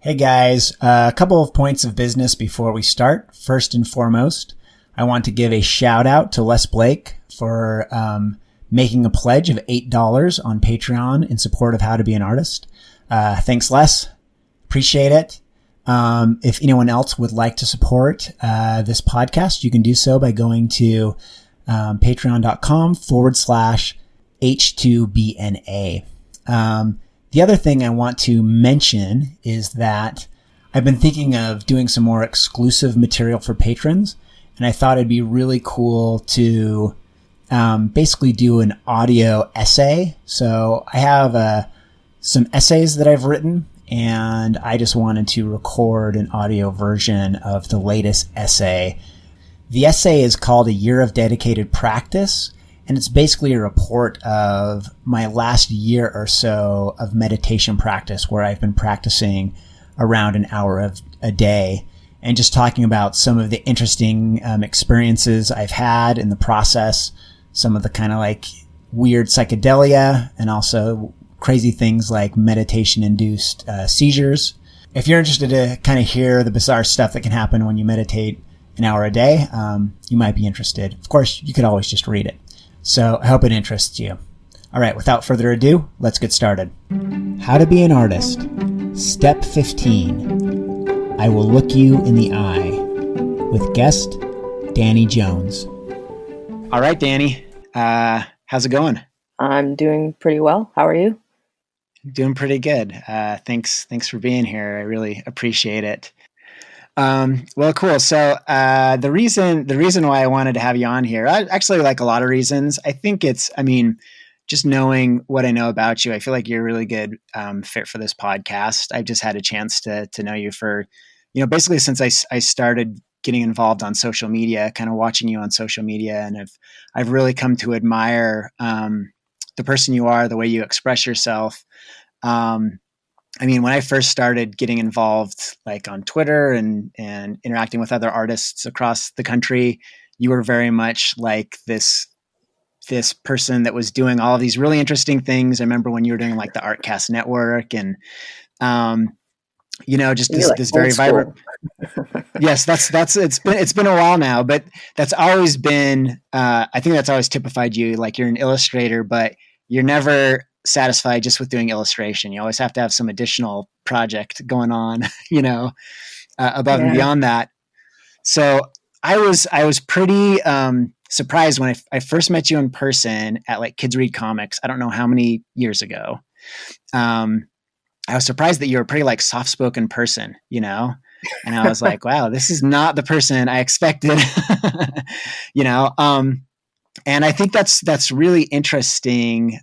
Hey guys, a couple of points of business before we start. First and foremost, I want to give a shout out to Les Blake for making a pledge of $8 on Patreon in support of How to Be an Artist. Thanks, Les. Appreciate it. If anyone else would like to support this podcast, you can do so by going to patreon.com/H2BNA. The other thing I want to mention is that I've been thinking of doing some more exclusive material for patrons, and I thought it'd be really cool to basically do an audio essay. So I have some essays that I've written, and I just wanted to record an audio version of the latest essay. The essay is called A Year of Dedicated Practice, and it's basically a report of my last year or so of meditation practice, where I've been practicing around an hour a day, and just talking about some of the interesting experiences I've had in the process, some of the kind of like weird psychedelia, and also crazy things like meditation-induced seizures. If you're interested to kind of hear the bizarre stuff that can happen when you meditate an hour a day, you might be interested. Of course, you could always just read it. So I hope it interests you. All right, without further ado, let's get started. How to be an artist. Step 15. I will look you in the eye. With guest, Dani Jones. All right, Dani. How's it going? I'm doing pretty well. How are you? Doing pretty good. Thanks for being here. I really appreciate it. Well, cool. So, the reason why I wanted to have you on here, actually like a lot of reasons. I think just knowing what I know about you, I feel like you're a really good, fit for this podcast. I've just had a chance to know you for, basically since I started getting involved on social media, kind of watching you on social media. And I've really come to admire, the person you are, the way you express yourself. When I first started getting involved like on Twitter and interacting with other artists across the country, you were very much like this person that was doing all of these really interesting things. I remember when you were doing like the Artcast Network and, just this very vibrant. Yes, it's been a while now, but that's always been, I think that's always typified you. Like you're an illustrator, but you're never satisfied just with doing illustration. You always have to have some additional project going on, above and beyond that. So I was pretty surprised when I first met you in person at like Kids Read Comics. I don't know how many years ago. I was surprised that you were a pretty like soft-spoken person, and I was like, wow, this is not the person I expected, and I think that's really interesting.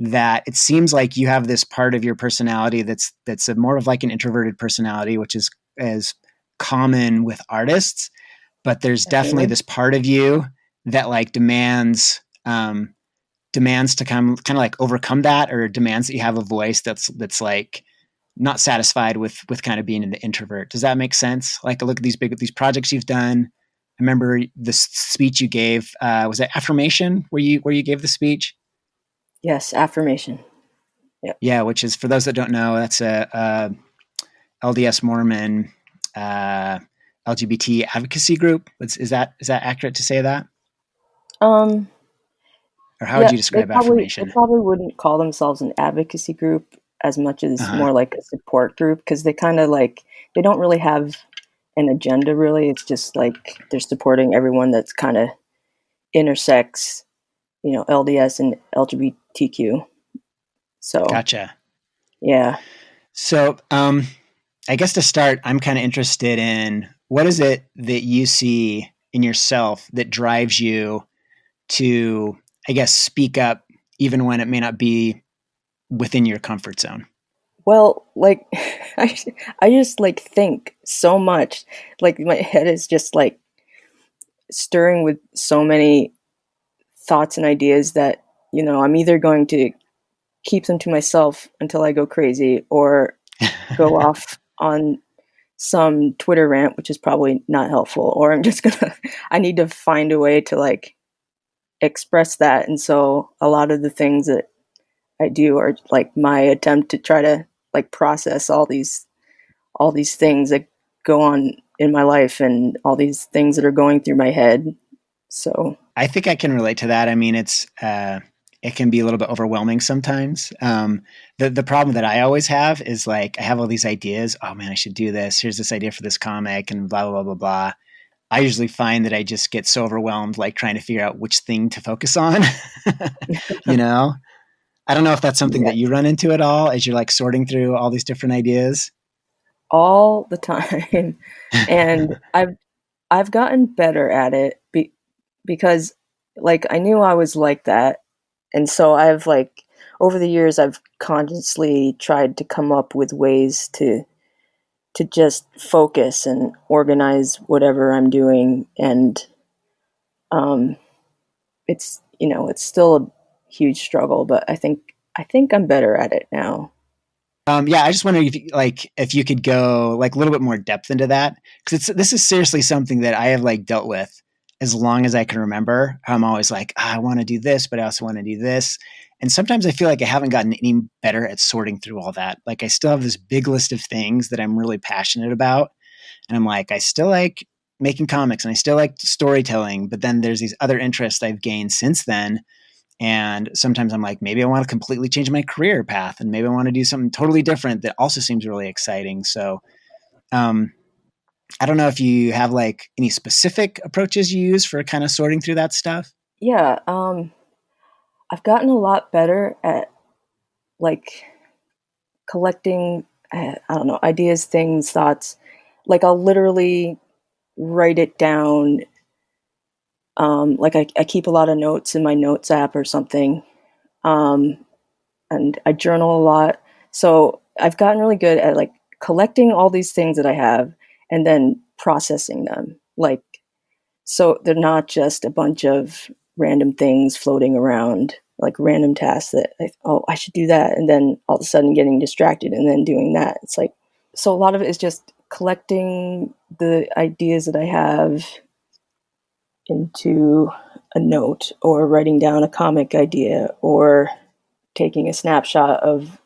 That it seems like you have this part of your personality that's more of like an introverted personality, which is as common with artists, but there's definitely this part of you that like demands to kind of like overcome that, or demands that you have a voice that's like not satisfied with kind of being an introvert. Does that make sense? Like look at these projects you've done. I remember the speech you gave, was it Affirmation where you gave the speech? Yes, Affirmation. Yep. Yeah, which is, for those that don't know, that's a LDS Mormon LGBT advocacy group. Is that accurate to say that? Or how would you describe Affirmation? They probably wouldn't call themselves an advocacy group as much as more like a support group, because they kind of like, they don't really have an agenda really. It's just like they're supporting everyone that's kind of intersects, LDS and LGBTQ. So gotcha. Yeah. So I guess to start, I'm kind of interested in what is it that you see in yourself that drives you to, I guess, speak up even when it may not be within your comfort zone? Well, like I just like think so much. Like my head is just like stirring with so many thoughts and ideas that, I'm either going to keep them to myself until I go crazy, or go off on some Twitter rant, which is probably not helpful, or I need to find a way to like express that. And so a lot of the things that I do are like my attempt to try to like process all these all these things that go on in my life and all these things that are going through my head. So I think I can relate to that. I mean, it can be a little bit overwhelming sometimes. The problem that I always have is like I have all these ideas. Oh man, I should do this. Here's this idea for this comic, and blah blah blah blah blah. I usually find that I just get so overwhelmed, like trying to figure out which thing to focus on. You know, I don't know if that's something yeah, that you run into at all as you're like sorting through all these different ideas. all the time. And I've gotten better at it because like I knew I was like that. And so I've like over the years I've consciously tried to come up with ways to just focus and organize whatever I'm doing. And um it's it's still a huge struggle, but I think I'm better at it now. Yeah, I just wonder if if you could go like a little bit more depth into that because this is seriously something that I have like dealt with as long as I can remember. I'm always like, I want to do this, but I also want to do this, and sometimes I feel like I haven't gotten any better at sorting through all that. Like I still have this big list of things that I'm really passionate about, and I'm like, I still like making comics and I still like storytelling, but then there's these other interests I've gained since then and sometimes I'm like, maybe I want to completely change my career path and maybe I want to do something totally different that also seems really exciting. So, um, I don't know if you have like any specific approaches you use for kind of sorting through that stuff. Yeah, I've gotten a lot better at like collecting I don't know, ideas, things, thoughts. Like I'll literally write it down. Like I keep a lot of notes in my notes app or something. Um, and I journal a lot. So I've gotten really good at like collecting all these things that I have and then processing them. Like, so they're not just a bunch of random things floating around, like random tasks that oh, I should do that. And then all of a sudden getting distracted and then doing that. It's like, so a lot of it is just collecting the ideas that I have into a note or writing down a comic idea or taking a snapshot of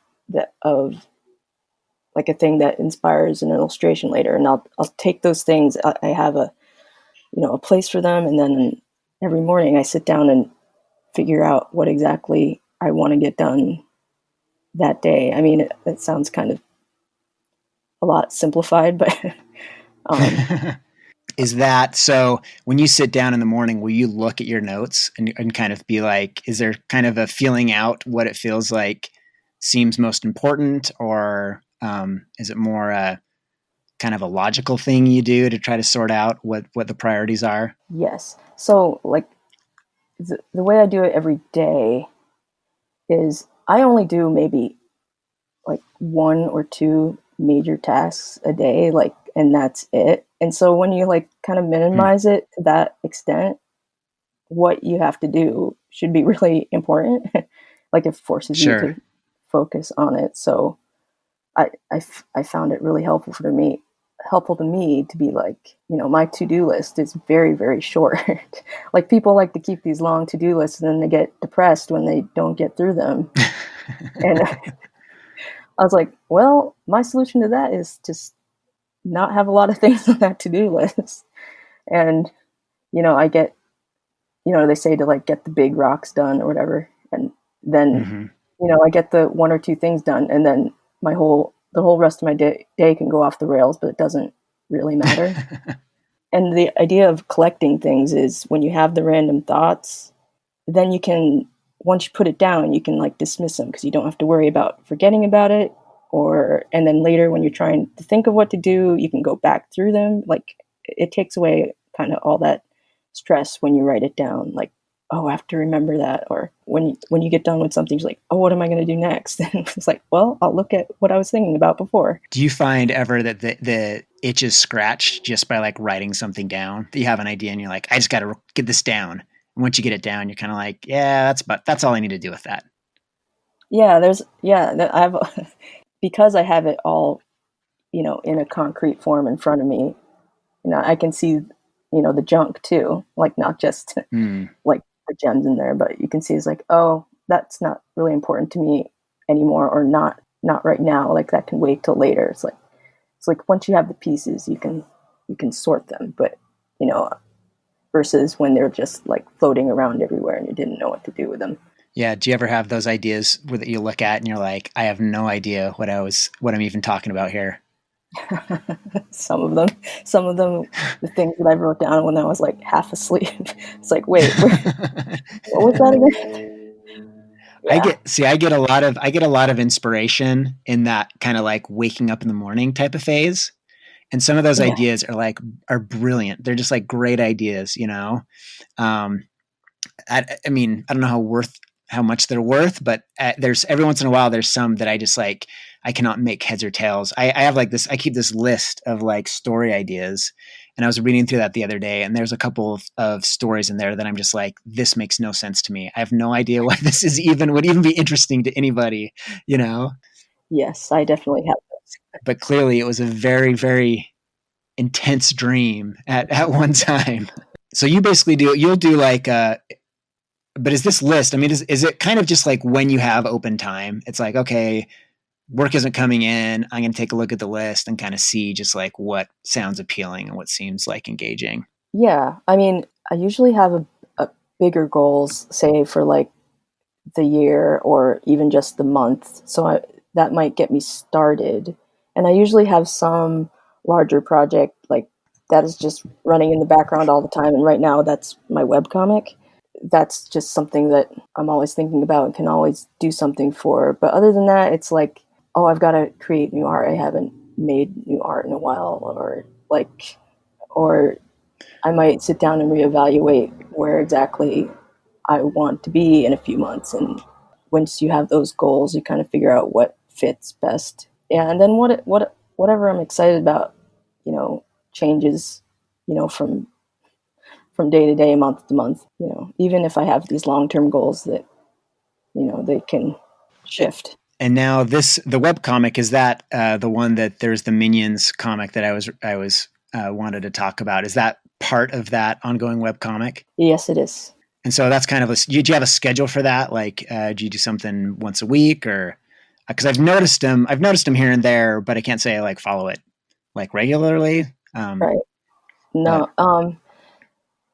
like a thing that inspires an illustration later, and I'll take those things. I have a place for them, and then every morning I sit down and figure out what exactly I want to get done that day. I mean, it sounds kind of a lot simplified, but um, Is that so when you sit down in the morning, will you look at your notes and kind of be like, is there kind of a feeling out what it feels like seems most important? Or is it more kind of a logical thing you do to try to sort out what the priorities are? yes. So like the way I do it every day is I only do maybe like one or two major tasks a day, like, and that's it. And so when you like kind of Hmm. minimize it to that extent, what you have to do should be really important. Like it forces you Sure. to focus on it. So I found it really helpful to me to be like, my to-do list is very, very short. Like people like to keep these long to-do lists and then they get depressed when they don't get through them. And I was like, well, my solution to that is just not have a lot of things on that to-do list. And, I get, they say to like get the big rocks done or whatever. And then, Hmm. I get the one or two things done and then the whole rest of my day can go off the rails, but it doesn't really matter. And the idea of collecting things is when you have the random thoughts, then you can, once you put it down, you can like dismiss them because you don't have to worry about forgetting about it. And then later when you're trying to think of what to do, you can go back through them. Like it takes away kind of all that stress when you write it down. Like, oh, I have to remember that. Or when you get done with something, you're like, oh, what am I going to do next? And it's like, well, I'll look at what I was thinking about before. Do you find ever that the itch is scratched just by like writing something down? That you have an idea and you're like, I just got to get this down. And once you get it down, you're kind of like, yeah, that's all I need to do with that. Yeah, I've because I have it all, in a concrete form in front of me. I can see, the junk too, like not just Hmm. like the gems in there, but you can see it's like, oh, that's not really important to me anymore, or not right now. Like that can wait till later. It's like, It's like once you have the pieces, you can sort them, but you know, versus when they're just like floating around everywhere and you didn't know what to do with them. Yeah. Do you ever have those ideas that you look at and you're like, I have no idea what I'm even talking about here? Some of them, the things that I wrote down when I was like half asleep. It's like, wait, what was that again? Yeah. I get a lot of inspiration in that kind of like waking up in the morning type of phase. And some of those Yeah. ideas are brilliant. They're just like great ideas, you know? Um, I mean, I don't know how much they're worth, but there's every once in a while, there's some that I just like, I cannot make heads or tails. I have like this, I keep this list of like story ideas, and I was reading through that the other day, and there's a couple of stories in there that I'm just like, this makes no sense to me. I have no idea why this would even be interesting to anybody, you know? Yes, I definitely have those. But clearly it was a very, very intense dream at one time. So you basically you'll do like, but is this list, I mean, is it kind of just like when you have open time, it's like, okay, work isn't coming in, I'm going to take a look at the list and kind of see just like what sounds appealing and what seems like engaging? Yeah, I mean, I usually have a bigger goals, say for like the year or even just the month. So that might get me started. And I usually have some larger project like that is just running in the background all the time. And right now, that's my webcomic. That's just something that I'm always thinking about and can always do something for. But other than that, it's like, oh, I've got to create new art. I haven't made new art in a while, or I might sit down and reevaluate where exactly I want to be in a few months. And once you have those goals, you kind of figure out what fits best. Yeah, and then whatever I'm excited about, changes, from day to day, month to month. Even if I have these long term goals that they can shift. And now the web comic, is that the one that there's the Minions comic that I was wanted to talk about? Is that part of that ongoing web comic? Yes, it is. And so that's kind of do you have a schedule for that? Like, do you do something once a week, or because I've noticed them here and there, but I can't say I like follow it like regularly. Right. No.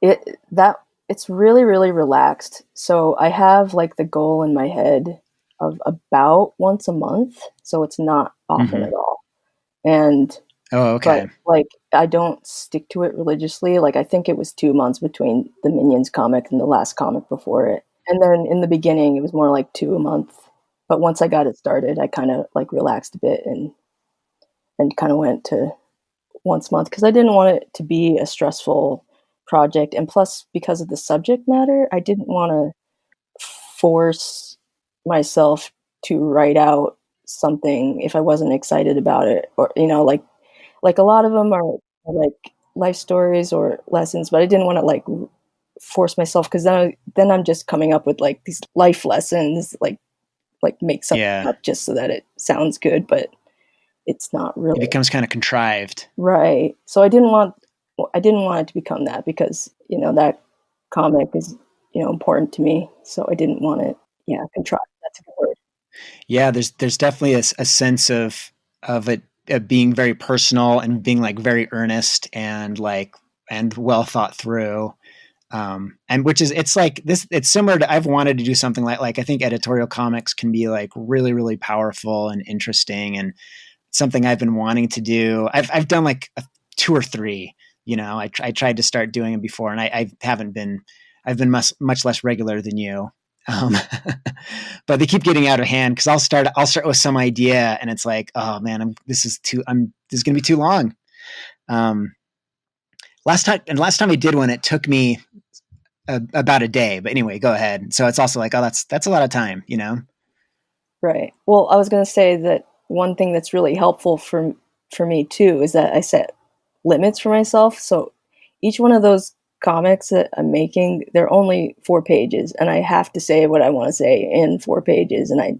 It's really, really relaxed. So I have like the goal in my head of about once a month. So it's not often at all. And okay. But like I don't stick to it religiously. Like I think it was 2 months between the Minions comic and the last comic before it. And then in the beginning it was more like 2 a month. But once I got it started, I kind of like relaxed a bit and kind of went to once a month because I didn't want it to be a stressful project. And plus, because of the subject matter, I didn't want to force myself to write out something if I wasn't excited about it, or like a lot of them are like life stories or lessons, but I didn't want to like force myself because then I'm just coming up with like these life lessons, like make something up just so that it sounds good, but it's not really. It becomes kind of contrived, right? So I didn't want it to become that because that comic is important to me, so I didn't want it. Yeah, contrived. That's a good word. Yeah, there's definitely a sense of it being very personal and being like very earnest and well thought through. And which is, it's like this, it's similar to, I've wanted to do something like I think editorial comics can be like really, really powerful and interesting, and something I've been wanting to do. I've done like 2 or 3, I tried to start doing it before, and I've been much less regular than you. But they keep getting out of hand because I'll start with some idea and it's like, oh man, this is going to be too long. Last time I did one, it took me about a day, but anyway, go ahead. So it's also like, oh, that's a lot of time, Right. Well, I was going to say that one thing that's really helpful for me too is that I set limits for myself. So each one of those comics that I'm making, they're only 4 pages, and I have to say what I want to say in 4 pages, and I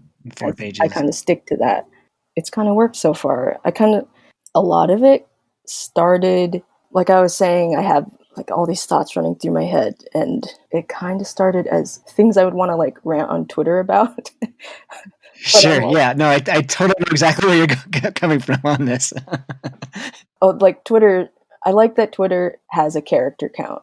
kind of stick to that. It's kind of worked so far. A lot of it started, like I was saying, I have like all these thoughts running through my head, and it kind of started as things I would want to like rant on Twitter about. Sure. Yeah. No, I totally know exactly where you're coming from on this. Oh, like Twitter, I like that Twitter has a character count,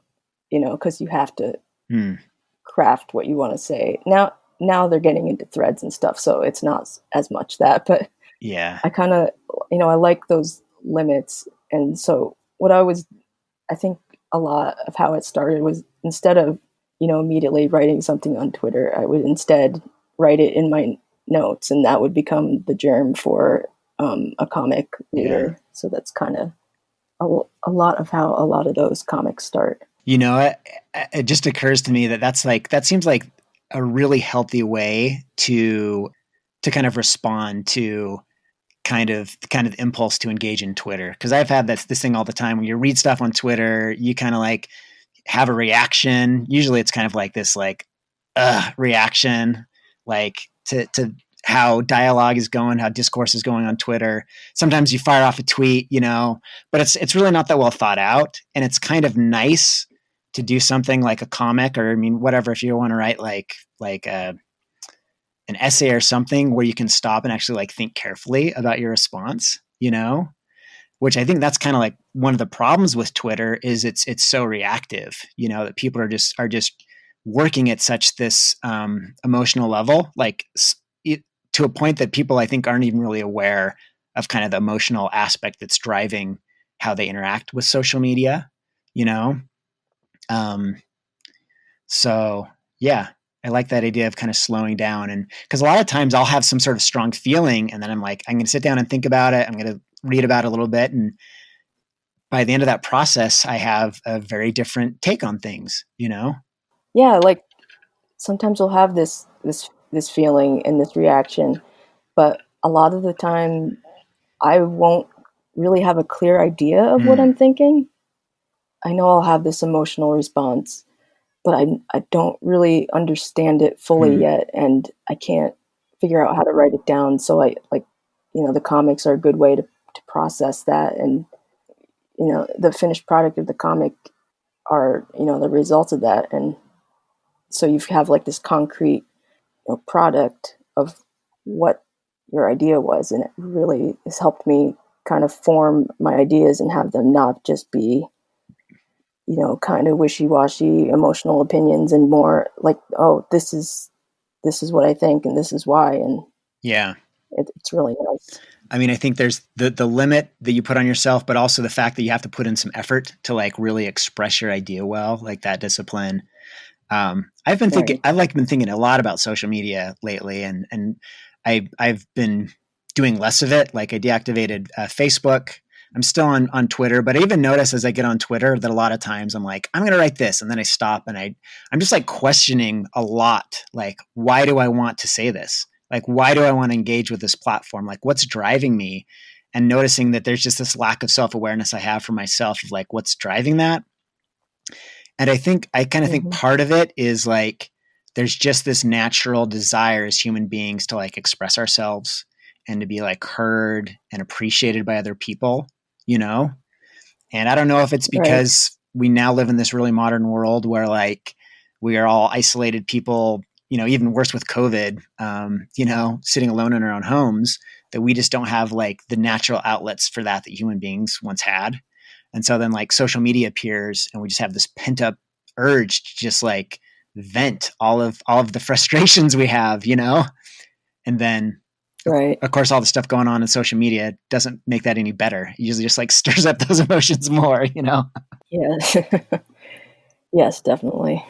because you have to Hmm. craft what you want to say. Now they're getting into threads and stuff, so it's not as much that, but Yeah. I kind of, I like those limits. And so I think a lot of how it started was, instead of, immediately writing something on Twitter, I would instead write it in my notes, and that would become the germ for a comic Yeah. later. So that's kind of a lot of how a lot of those comics start. It just occurs to me that seems like a really healthy way to kind of respond to kind of impulse to engage in Twitter. Cause I've had this thing all the time when you read stuff on Twitter, you kind of like have a reaction. Usually it's kind of like this like reaction, like to how dialogue is going, how discourse is going on Twitter. Sometimes you fire off a tweet, but it's really not that well thought out. And it's kind of nice to do something like a comic, or I mean, whatever, if you want to write like an essay or something where you can stop and actually like think carefully about your response, which I think that's kind of like one of the problems with Twitter is it's so reactive, that people are just working at such this emotional level, like to a point that people I think aren't even really aware of kind of the emotional aspect that's driving how they interact with social media, you know? So yeah, I like that idea of kind of slowing down. And because a lot of times I'll have some sort of strong feeling and then I'm like, I'm going to sit down and think about it. I'm going to read about it a little bit. And by the end of that process, I have a very different take on things. Yeah, like sometimes we'll have this feeling and this reaction, but a lot of the time I won't really have a clear idea of what Mm, I'm thinking. I know I'll have this emotional response, but I don't really understand it fully mm, yet, and I can't figure out how to write it down. So I like, the comics are a good way to process that, and the finished product of the comic are the results of that, and so you have like this concrete product of what your idea was, and it really has helped me kind of form my ideas and have them not just be kind of wishy-washy emotional opinions, and more like, oh, this is what I think and this is why, and yeah. it's really nice. I mean, I think there's the limit that you put on yourself, but also the fact that you have to put in some effort to like really express your idea well, like that discipline. Right. I've like been thinking a lot about social media lately, and I've been doing less of it. Like I deactivated Facebook. I'm still on Twitter, but I even notice as I get on Twitter that a lot of times I'm like, I'm going to write this. And then I stop and I'm just like questioning a lot. Like, why do I want to say this? Like, why do I want to engage with this platform? Like, what's driving me? And noticing that there's just this lack of self-awareness I have for myself of like, what's driving that? And I kind of think Hmm. part of it is like there's just this natural desire as human beings to like express ourselves and to be like heard and appreciated by other people, you know? And I don't know if it's Right. because we now live in this really modern world where like we are all isolated people, even worse with COVID, sitting alone in our own homes, that we just don't have like the natural outlets for that human beings once had. And so then like social media appears and we just have this pent up urge to just like vent all of the frustrations we have. And then Right. of course all the stuff going on in social media doesn't make that any better. It usually just like stirs up those emotions more. Yes. Yes, definitely.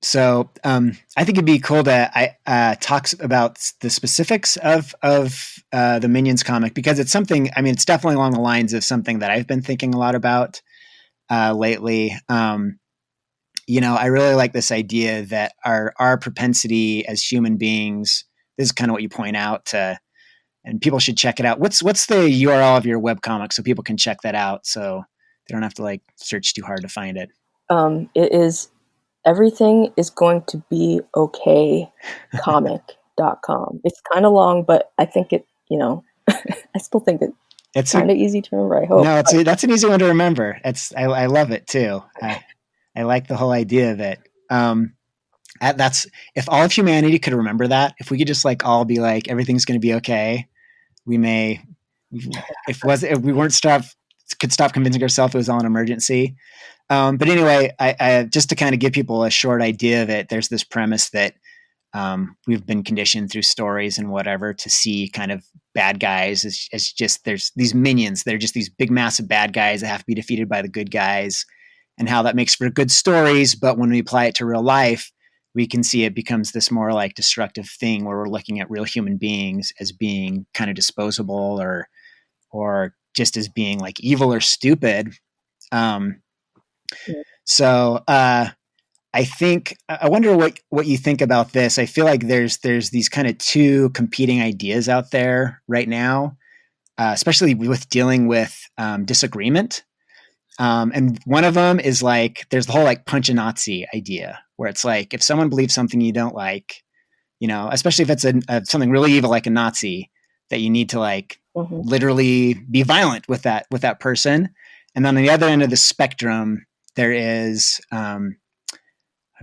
So I think it'd be cool to talk about the specifics of the Minions comic, because it's something. I mean, it's definitely along the lines of something that I've been thinking a lot about lately. I really like this idea that our propensity as human beings. This is kind of what you point out, and people should check it out. What's the URL of your webcomic so people can check that out, so they don't have to like search too hard to find it. It is everything is going to be okay comic.com. It's kind of long, but I think I still think it's It's a kind of easy to remember, I hope. No, that's an easy one to remember. I love it too. I like the whole idea of it. That's if all of humanity could remember that, if we could just like all be like everything's going to be okay, we may if we weren't could stop convincing ourselves it was all an emergency. But anyway, I just to kind of give people a short idea of it, there's this premise that we've been conditioned through stories and whatever to see kind of bad guys as just there's these minions. They're just these big, massive bad guys that have to be defeated by the good guys, and how that makes for good stories. But when we apply it to real life, we can see it becomes this more like destructive thing where we're looking at real human beings as being kind of disposable or just as being like evil or stupid. Um, so I wonder what you think about this. I feel like there's these kind of two competing ideas out there right now, especially with dealing with disagreement. And one of them is like there's the whole like punch a Nazi idea, where it's like if someone believes something you don't like, especially if it's something really evil like a Nazi, that you need to like literally be violent with that person. And then on the other end of the spectrum, there is I'm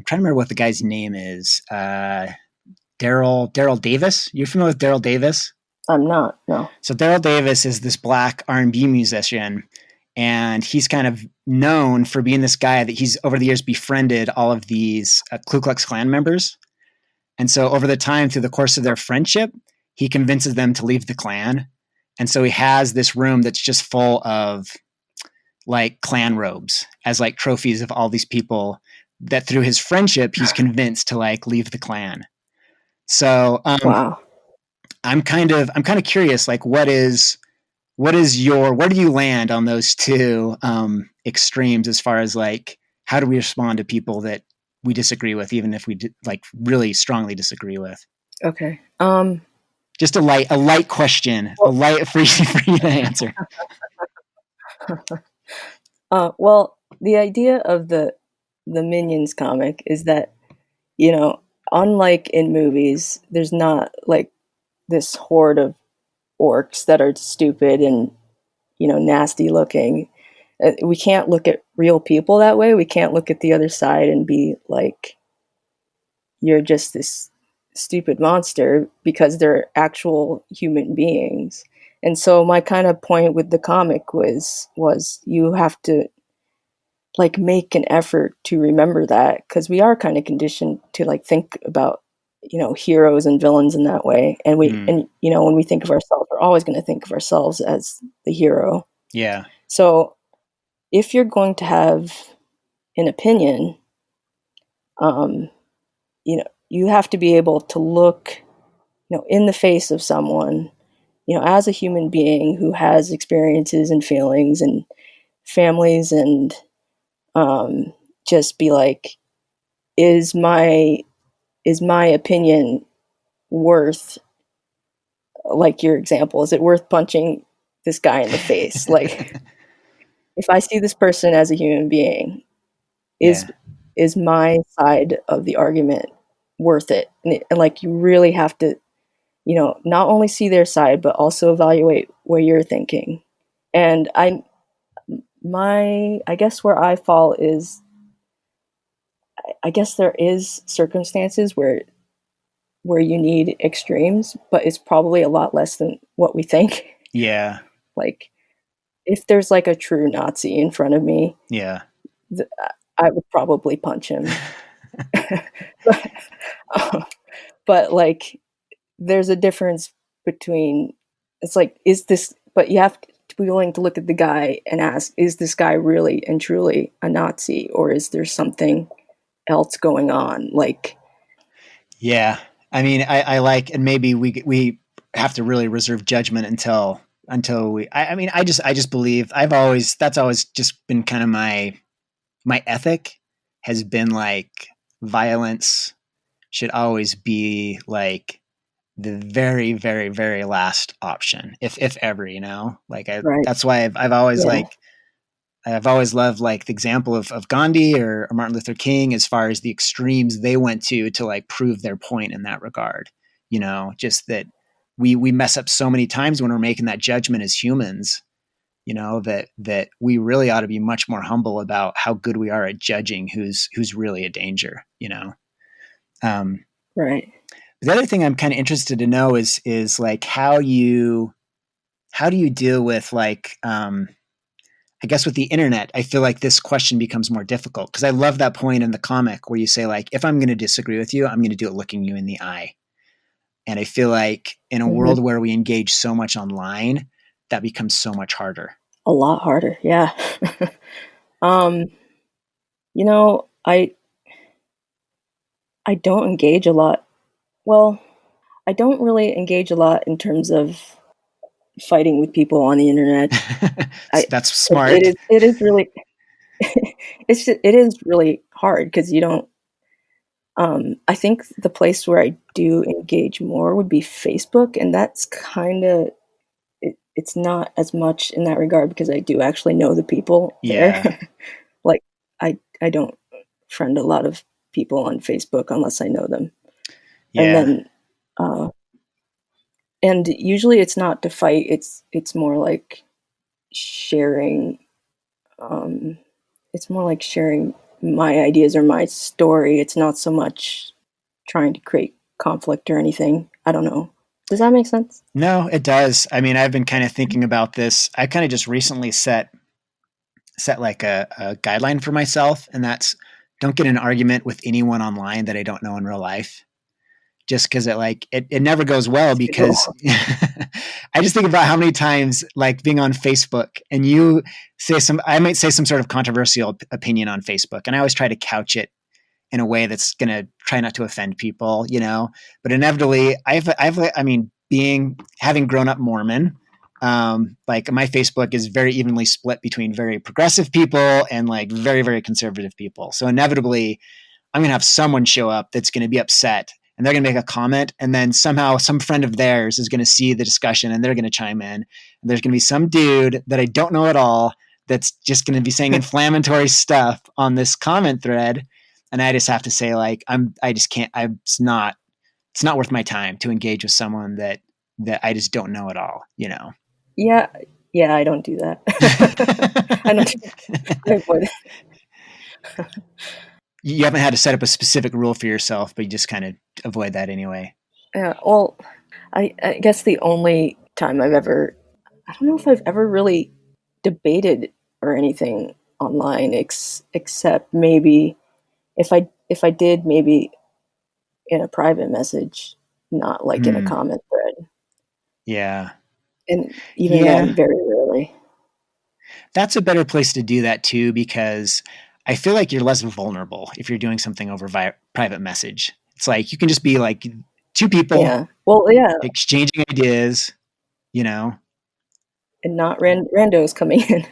trying to remember what the guy's name is. Daryl Davis. You're familiar with Daryl Davis? I'm not. No. So Daryl Davis is this black R&B musician, and he's kind of known for being this guy that he's over the years befriended all of these Ku Klux Klan members. And so over the time, through the course of their friendship, he convinces them to leave the Klan. And so he has this room that's just full of like Klan robes as like trophies of all these people that through his friendship, he's convinced to like leave the Klan. So wow. I'm kind of curious, like where do you land on those two extremes as far as like, how do we respond to people that we disagree with, even if we like really strongly disagree with? Okay. Just a light question, a light for you to answer. Well, the idea of the Minions comic is that, unlike in movies, there's not like this horde of orcs that are stupid and, nasty looking. We can't look at real people that way. We can't look at the other side and be like, you're just this stupid monster, because they're actual human beings. And so my kind of point with the comic was you have to like make an effort to remember that, because we are kind of conditioned to like think about heroes and villains in that way, and when we think of ourselves, we're always going to think of ourselves as the hero. Yeah. So if you're going to have an opinion, you have to be able to look in the face of someone as a human being who has experiences and feelings and families, and just be like, is my opinion worth, like your example, is it worth punching this guy in the face? Like, if I see this person as a human being, is my side of the argument worth it? And like, you really have to, not only see their side, but also evaluate what you're thinking. And I guess where I fall is, I guess there is circumstances where you need extremes, but it's probably a lot less than what we think. Yeah. Like, if there's like a true Nazi in front of me, yeah, I would probably punch him. But like, there's a difference between, it's like, but you have to be willing to look at the guy and ask, is this guy really and truly a Nazi, or is there something else going on? Like, yeah. I mean, I like, and maybe we have to really reserve judgment until we. I just believe that's always just been kind of my ethic has been like violence should always be like the very, very, very last option, if ever, like right. That's why I've always I've always loved like the example of Gandhi or Martin Luther King, as far as the extremes they went to like prove their point in that regard. Just that we mess up so many times when we're making that judgment as humans, that we really ought to be much more humble about how good we are at judging who's really a danger, Right. The other thing I'm kind of interested to know is like how you how do you deal with like, I guess with the internet, I feel like this question becomes more difficult because I love that point in the comic where you say like, if I'm going to disagree with you, I'm going to do it looking you in the eye. And I feel like in a Mhm. world where we engage so much online, that becomes so much harder. A lot harder, yeah. Um, you know, I don't engage a lot. Well, I don't really engage a lot in terms of fighting with people on the internet. I That's it smart. is really it is really hard because you don't. I think the place where I do engage more would be Facebook, and that's kind of it's not as much in that regard because I do actually know the people there. Yeah. Like I don't friend a lot of people on Facebook unless I know them. And Yeah. then uh and usually it's not to fight, it's more like sharing um it's more like sharing my ideas or my story. It's not so much trying to create conflict or anything. I don't know. Does that make sense? No, it does. I mean, I've been kind of thinking about this. I kind of just recently set like a guideline for myself, and that's don't get in an argument with anyone online that I don't know in real life. Just because it never goes well because I just think about how many times like being on Facebook and I might say some sort of controversial opinion on Facebook, and I always try to couch it in a way that's going to try not to offend people, but inevitably I mean, having grown up Mormon, like my Facebook is very evenly split between very progressive people and like very, very conservative people. So inevitably I'm going to have someone show up that's going to be upset and they're going to make a comment. And then somehow some friend of theirs is going to see the discussion and they're going to chime in. And there's going to be some dude that I don't know at all that's just going to be saying inflammatory stuff on this comment thread. And I just have to say like, I just can't, it's not worth my time to engage with someone that I just don't know at all, Yeah, yeah, I don't do that. I don't I avoid it. You haven't had to set up a specific rule for yourself, but you just kind of avoid that anyway. Yeah, well, I guess the only time I don't know if I've ever really debated or anything online except maybe if I did maybe in a private message, not like in a Hmm. comment thread. Yeah. And even then Yeah. very rarely. That's a better place to do that too, because I feel like you're less vulnerable if you're doing something over via private message. It's like you can just be like two people Yeah. Well, yeah, exchanging ideas, you know. and not randos coming in.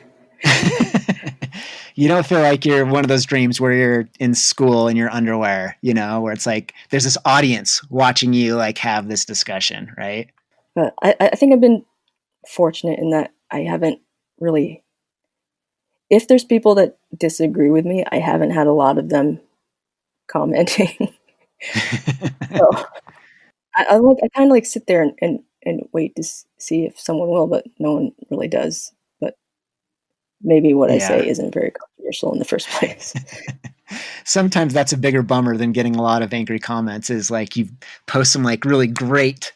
You don't feel like you're one of those dreams where you're in school in your underwear, where it's like there's this audience watching you like have this discussion, right? But I think I've been fortunate in that I haven't really if there's people that disagree with me, I haven't had a lot of them commenting. So I kind of like sit there and wait to see if someone will, but no one really does. But maybe what I Yeah. say isn't very controversial in the first place. Sometimes that's a bigger bummer than getting a lot of angry comments is like you post some like really great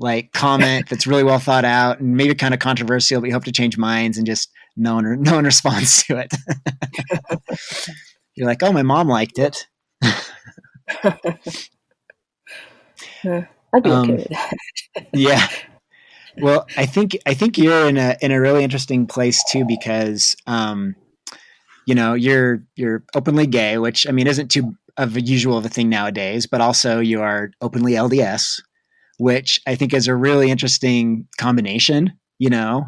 like comment that's really well thought out and maybe kind of controversial, but you hope to change minds and just no one responds to it. You're like, oh, my mom liked it. I'd be okay Um, with that. yeah. Well, I think you're in a really interesting place too because you're openly gay, which I mean isn't too of a usual of a thing nowadays, but also you are openly LDS, which I think is a really interesting combination. Yeah,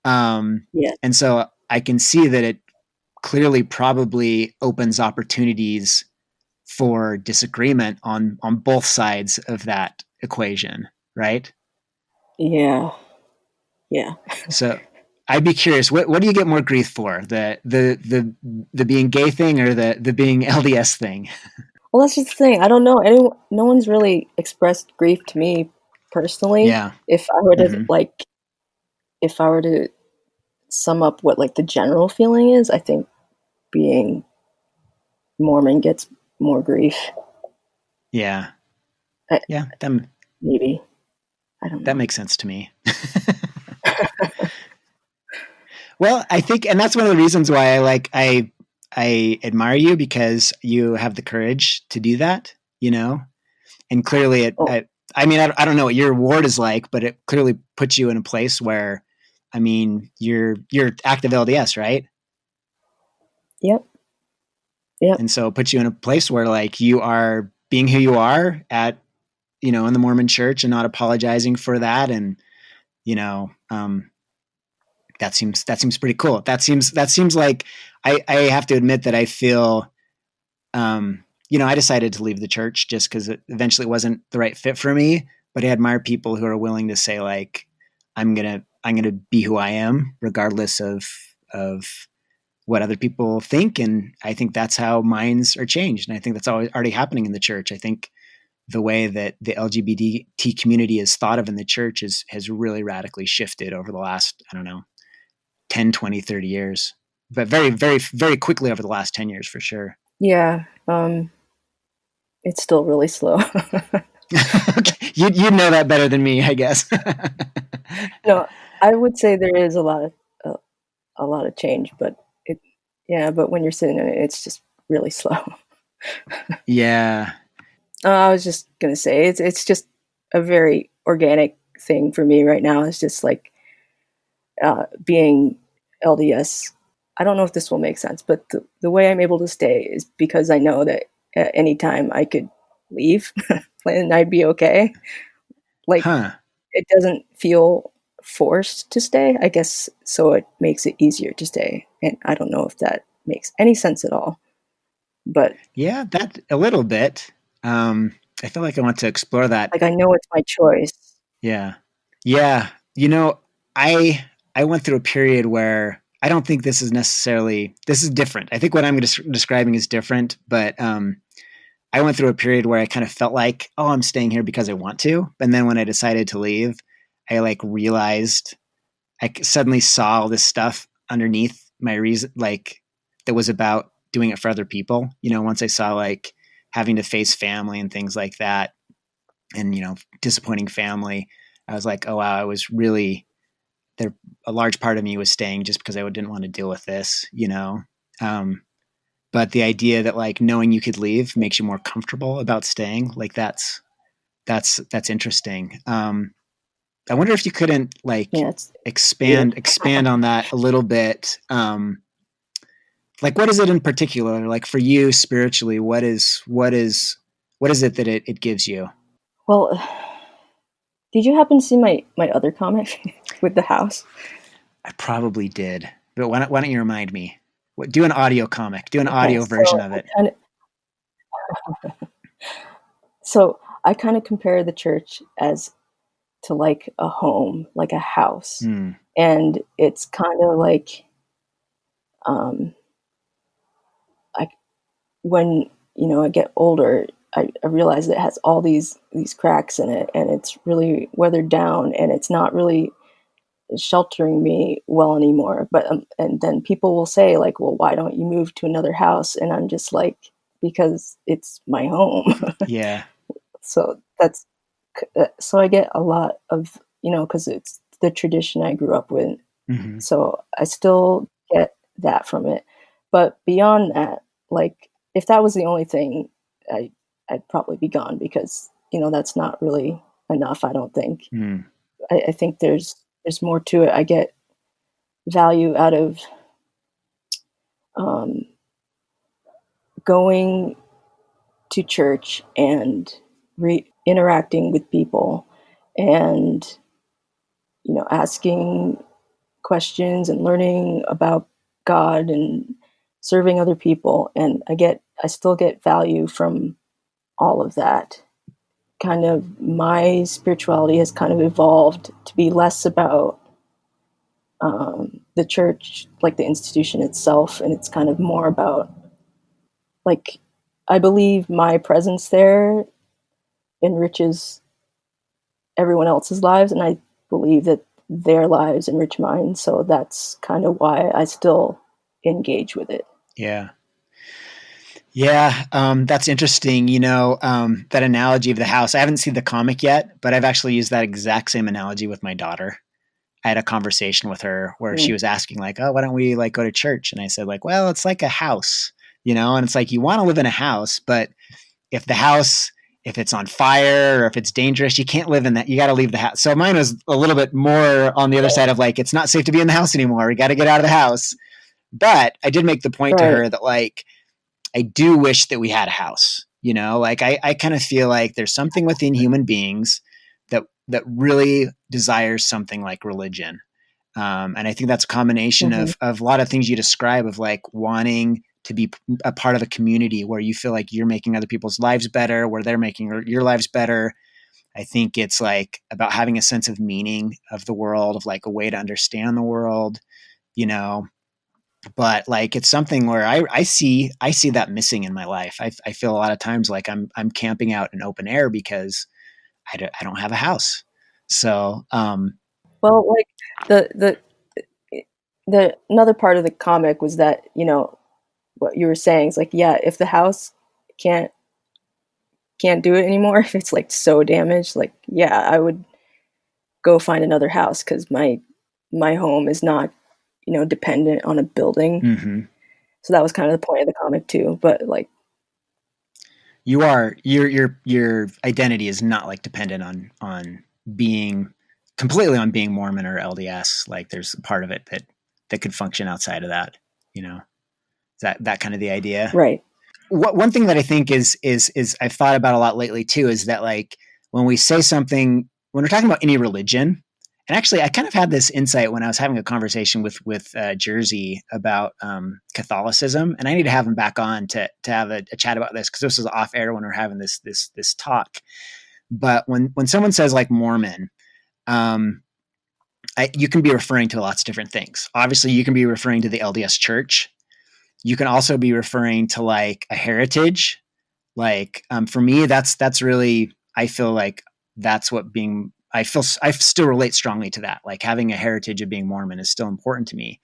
And so I can see that it clearly probably opens opportunities for disagreement on both sides of that equation, right? yeah, yeah. So I'd be curious, what do you get more grief for? The being gay thing or the being LDS thing? Well, that's just the thing. I don't know. No one's really expressed grief to me personally. Yeah. If I were to Hmm. if I were to sum up what like the general feeling is, I think being Mormon gets more grief. Yeah. I, Yeah. maybe I don't That know. makes sense to me. Well, I think, and that's one of the reasons why I admire you, because you have the courage to do that, you know, and clearly Oh, I mean, I don't know what your ward is like, but it clearly puts you in a place where, I mean, you're active LDS, right? yep, yep. And so it puts you in a place where like you are being who you are at, you know, in the Mormon church and not apologizing for that. And, you know, that seems pretty cool. That seems like I have to admit that I feel, you know, I decided to leave the church just because it eventually wasn't the right fit for me. But I admire people who are willing to say like, I'm gonna be who I am, regardless of what other people think. And I think that's how minds are changed. And I think that's already happening in the church. I think the way that the LGBT community is thought of in the church has really radically shifted over the last, I don't know, 10, 20, 30 years, but very, very, very quickly over the last 10 years for sure. Yeah, it's still really slow. Okay. You know that better than me, I guess. No, I would say there is a lot of change, but it, yeah, but when you're sitting in it, it's just really slow. Yeah. I was just gonna say it's just a very organic thing for me right now. It's just like being LDS. I don't know if this will make sense, but the way I'm able to stay is because I know that at any time I could leave and I'd be okay. Like Huh. it doesn't feel forced to stay, I guess, so it makes it easier to stay. And I don't know if that makes any sense at all, but Yeah, that a little bit. I feel like I want to explore that. like I know it's my choice. Yeah. Yeah. You know, I went through a period where I don't think this is different. I think what I'm describing is different, but I went through a period where I kind of felt like, oh, I'm staying here because I want to. And then when I decided to leave, I like realized suddenly saw all this stuff underneath my reason, like that was about doing it for other people. You know, once I saw like having to face family and things like that, and you know, disappointing family, I was like, oh wow, I was really there. A large part of me was staying just because I didn't want to deal with this, you know. Um, but the idea that like knowing you could leave makes you more comfortable about staying, like that's interesting. I wonder if you couldn't like Yeah, it's weird. expand on that a little bit. Like what is it in particular? Like for you spiritually, what is it that it gives you? Well, did you happen to see my other comic with the house? I probably did, but why don't you remind me? Do an audio comic. Do an Okay, audio version of it. So I kind of compare the church as to like a home, like a house. Hmm. And it's kind of like um I when I get older, I realize it has all these cracks in it and it's really weathered down and it's not really sheltering me well anymore. But and then people will say like, well, why don't you move to another house? And I'm just like, because it's my home. Yeah. So that's so I get a lot of because it's the tradition I grew up with. Mm-hmm. So I still get that from it. But beyond that, like if that was the only thing, I'd probably be gone because that's not really enough. I don't think. Mm. I think there's more to it. I get value out of um, going to church and interacting with people and asking questions and learning about God and serving other people. And I still get value from all of that. Kind of my spirituality has kind of evolved to be less about the church, like the institution itself, and it's kind of more about like I believe my presence there enriches everyone else's lives, and I believe that their lives enrich mine. So that's kind of why I still engage with it. Yeah. Yeah, that's interesting. You know, that analogy of the house. I haven't seen the comic yet, but I've actually used that exact same analogy with my daughter. I had a conversation with her where she was asking like, oh, why don't we like go to church? And I said like, well, it's like a house, and it's like, you want to live in a house, but if the house, if it's on fire or if it's dangerous, you can't live in that. You got to leave the house. So mine was a little bit more on the other side of like, it's not safe to be in the house anymore. We got to get out of the house. But I did make the point to her that like, I do wish that we had a house, like I kind of feel like there's something within human beings that really desires something like religion. And I think that's a combination of a lot of things you describe of like wanting to be a part of a community where you feel like you're making other people's lives better, where they're making your lives better. I think it's like about having a sense of meaning of the world, of like a way to understand the world, but like, it's something where I see that missing in my life. I feel a lot of times like I'm camping out in open air because I don't have a house. So, well, like the another part of the comic was that, what you were saying is like, yeah, if the house can't do it anymore, if it's like so damaged, like, yeah, I would go find another house because my home is not, dependent on a building. So that was kind of the point of the comic too. But like, your identity is not like dependent on being completely on being Mormon or LDS. Like there's a part of it that could function outside of that, that kind of the idea. Right. One thing that I think is I've thought about a lot lately too, is that like when we say something, when we're talking about any religion, and actually I kind of had this insight when I was having a conversation with Jersey about Catholicism, and I need to have him back on to have a chat about this, because this was off air when we were having this talk. But when someone says like Mormon, you can be referring to lots of different things. Obviously, you can be referring to the LDS Church. You can also be referring to like a heritage. Like for me, that's really, I feel like that's what being. I still relate strongly to that. Like having a heritage of being Mormon is still important to me.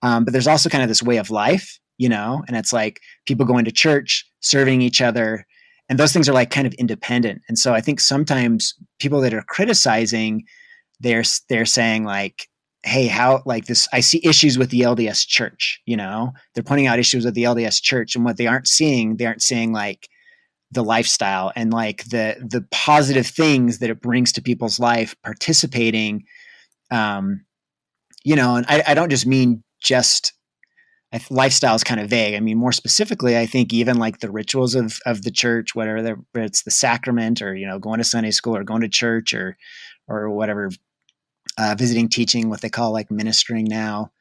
But there's also kind of this way of life, and it's like people going to church, serving each other, and those things are like kind of independent. And so I think sometimes people that are criticizing, they're saying like, hey, how like this, I see issues with the LDS Church, they're pointing out issues with the LDS Church, and what they aren't seeing like the lifestyle and like the positive things that it brings to people's life participating. And I don't just mean just lifestyle is kind of vague. I mean, more specifically, I think even like the rituals of the church, whether it's the sacrament or, going to Sunday school or going to church or whatever, visiting, teaching, what they call like ministering now,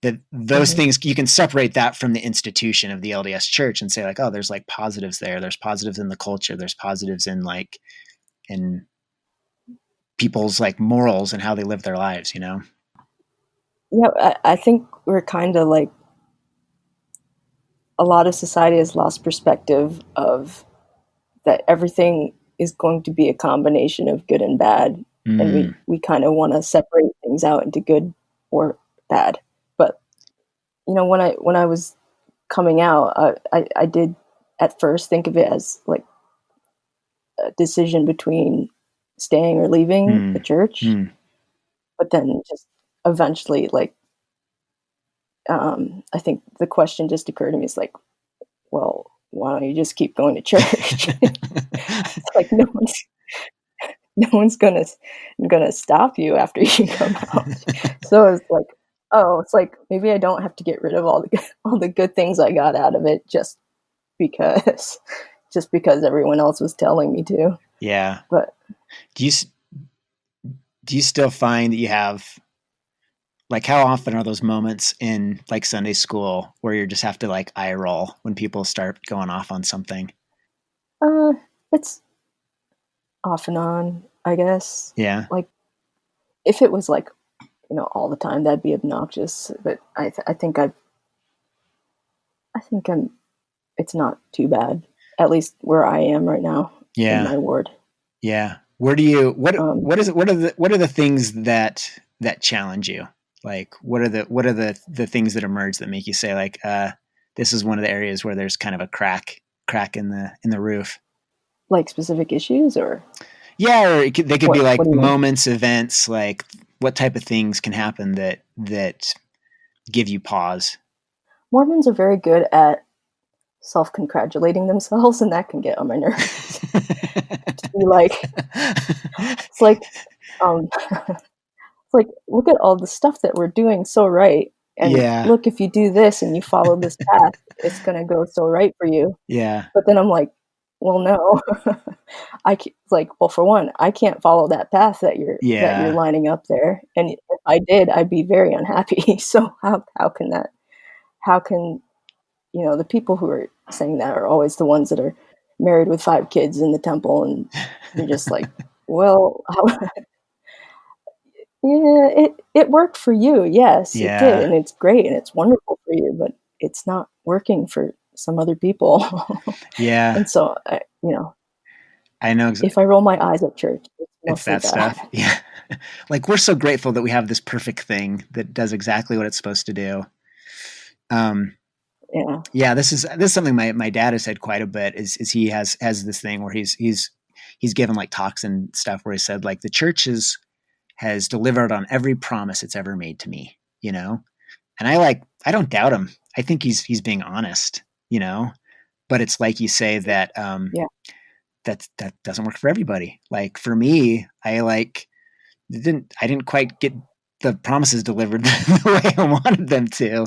that those things, you can separate that from the institution of the LDS Church and say like, oh, there's like positives there. There's positives in the culture. There's positives in like, in people's like morals and how they live their lives, Yeah, I think we're kind of like, a lot of society has lost perspective of that everything is going to be a combination of good and bad. And we kind of want to separate things out into good or bad. But, when I was coming out, I did at first think of it as like a decision between staying or leaving the church. But then just eventually, like, I think the question just occurred to me, is like, well, why don't you just keep going to church? It's like no one's gonna stop you after you come out. So it's like, it's like maybe I don't have to get rid of all the good things I got out of it just because everyone else was telling me to. Yeah. But do you still find that you have, like, how often are those moments in like Sunday school where you just have to like eye roll when people start going off on something? It's off and on, I guess. Yeah. Like if it was like, all the time, that'd be obnoxious. But I think it's not too bad, at least where I am right now. Yeah. In my ward. Yeah. What are the things that challenge you? Like, what are the things that emerge that make you say like, this is one of the areas where there's kind of a crack in the roof? Like specific issues or? Yeah. Or they could be like moments, events, like what type of things can happen that give you pause? Mormons are very good at self-congratulating themselves, and that can get on my nerves. To be like, it's like, it's like, look at all the stuff that we're doing so right, and Yeah. look, if you do this and you follow this path, it's gonna go so right for you. Yeah. But then I'm like, well, no. Like, well, for one, I can't follow that path that you're Yeah. lining up there, and if I did, I'd be very unhappy. So how can that? How can the people who are saying that are always the ones that are married with 5 kids in the temple, and you're just like, well, yeah, it worked for you, yes, it did, Yeah. and it's great, and it's wonderful for you, but it's not working for some other people. Yeah. And so, I know if I roll my eyes at church, it's it's mostly that stuff. Yeah. Like, we're so grateful that we have this perfect thing that does exactly what it's supposed to do. Yeah. Yeah, this is something my dad has said quite a bit, is he has this thing where he's given like talks and stuff where he said, like, the church has delivered on every promise it's ever made to me, and I don't doubt him. I think he's being honest, but it's like you say that Yeah. that doesn't work for everybody. Like, for me, I didn't quite get the promises delivered the way I wanted them to,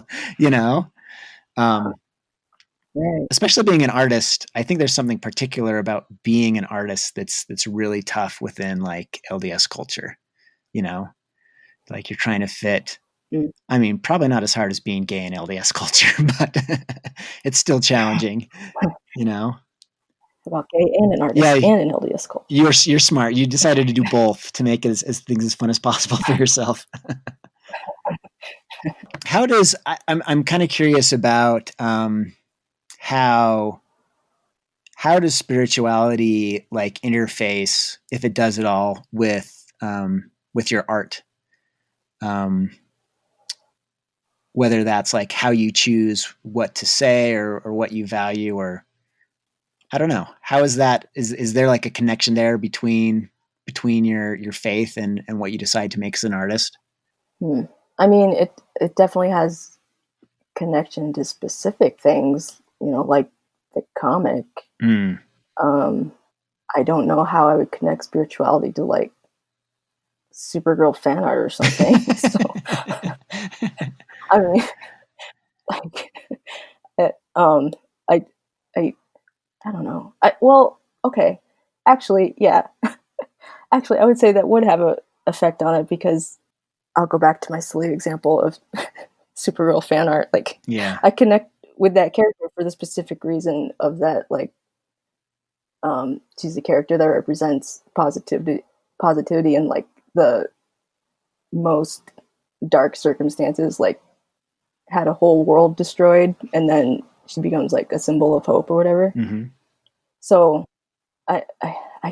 Right. especially being an artist. I think there's something particular about being an artist that's really tough within like LDS culture, like you're trying to fit. Mm. I mean, probably not as hard as being gay in LDS culture, but it's still challenging, About gay and an artist Yeah, and an LDS culture. you're smart. You decided to do both to make it as things as fun as possible for yourself. How does I'm kind of curious about how does spirituality like interface, if it does at all, with your art? Whether that's like how you choose what to say or what you value, or I don't know. How is that? Is there like a connection there between your faith and what you decide to make as an artist? I mean, it definitely has connection to specific things, like the comic. Mm. I don't know how I would connect spirituality to like Supergirl fan art or something. So, I mean, like, I, I don't know. Okay, actually, yeah, actually, I would say that would have a effect on it, because I'll go back to my silly example of Supergirl fan art. Like, Yeah. I connect with that character for the specific reason of that, like, she's a character that represents positivity in like the most dark circumstances, like had a whole world destroyed, and then she becomes like a symbol of hope or whatever. Mm-hmm. So I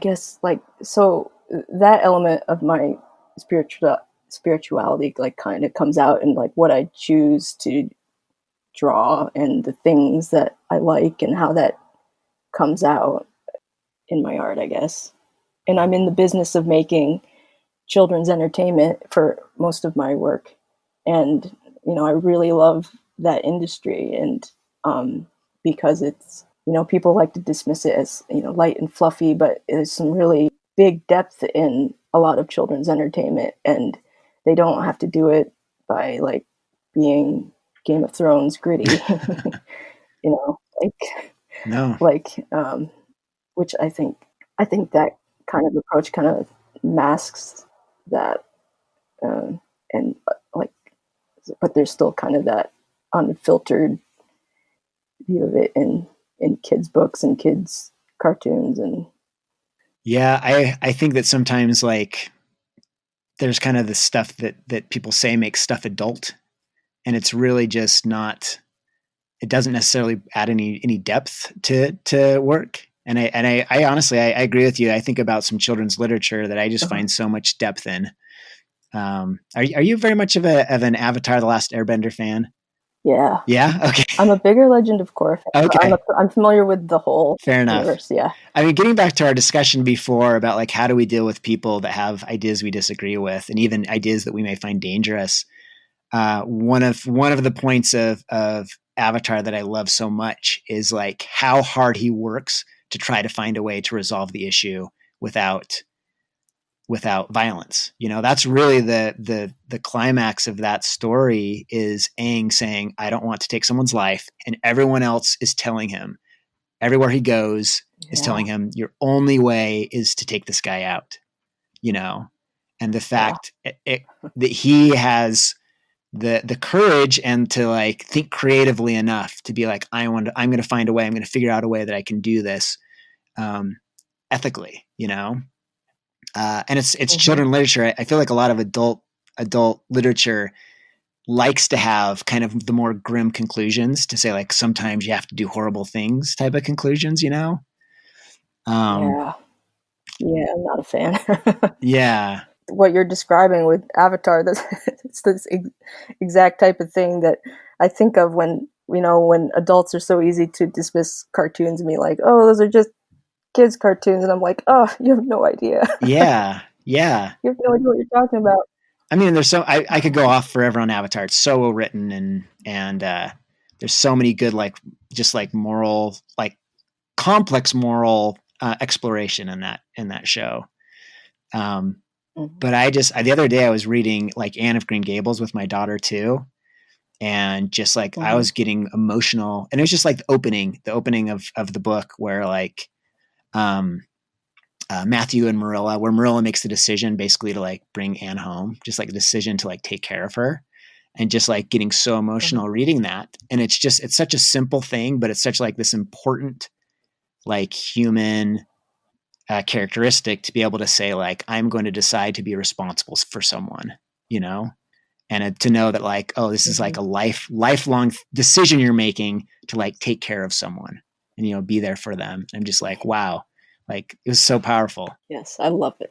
guess, like, so that element of my spirituality like kind of comes out in like what I choose to draw and the things that I like and how that comes out in my art, I guess. And I'm in the business of making children's entertainment for most of my work, and I really love that industry. And because it's, people like to dismiss it as light and fluffy, but there's some really big depth in a lot of children's entertainment, and they don't have to do it by like being Game of Thrones gritty. Like, No. like which I think that kind of approach kind of masks that, and like, but there's still kind of that unfiltered view of it in kids' books and kids' cartoons. And Yeah, I think that sometimes like there's kind of the stuff that people say makes stuff adult, and it's really just not. It doesn't necessarily add any depth to work. And I honestly, I agree with you. I think about some children's literature that I just find so much depth in. Are you very much of an Avatar: The Last Airbender fan? Yeah. Yeah. Okay. I'm a bigger Legend of Korra fan. Okay. I'm familiar with the whole Fair enough. universe. Yeah. I mean, getting back to our discussion before about like how do we deal with people that have ideas we disagree with, and even ideas that we may find dangerous. One of the points of Avatar that I love so much is like how hard he works to try to find a way to resolve the issue without violence. You know, that's really the climax of that story is Aang saying, I don't want to take someone's life. And everyone else is telling him, everywhere he goes is telling him, your only way is to take this guy out, you know? And the fact that he has the courage and to like think creatively enough to be like, I'm going to find a way, I'm going to figure out a way that I can do this ethically, you know? And it's children's literature. I feel like a lot of adult literature likes to have kind of the more grim conclusions to say like sometimes you have to do horrible things type of conclusions, you know? Yeah, I'm not a fan. Yeah. What you're describing with Avatar, it's this exact type of thing that I think of when, you know, when adults are so easy to dismiss cartoons and be like, oh, those are just kids' cartoons. And I'm like, oh, you have no idea. Yeah. You have no idea what you're talking about. I mean, there's I could go off forever on Avatar. It's so well written and there's so many good, like, just like moral, like complex moral exploration in that show. But the other day I was reading like Anne of Green Gables with my daughter too. And just like, I was getting emotional, and it was just like the opening of the book where like, Matthew and Marilla, where Marilla makes the decision basically to like bring Anne home, just like a decision to like take care of her, and just like getting so emotional reading that. And it's such a simple thing, but it's such like this important, like human characteristic to be able to say like, I'm going to decide to be responsible for someone, you know, and to know that like, oh, this is like a lifelong decision you're making to like take care of someone and, you know, be there for them. I'm just like, wow. Like, it was so powerful. Yes, I love it.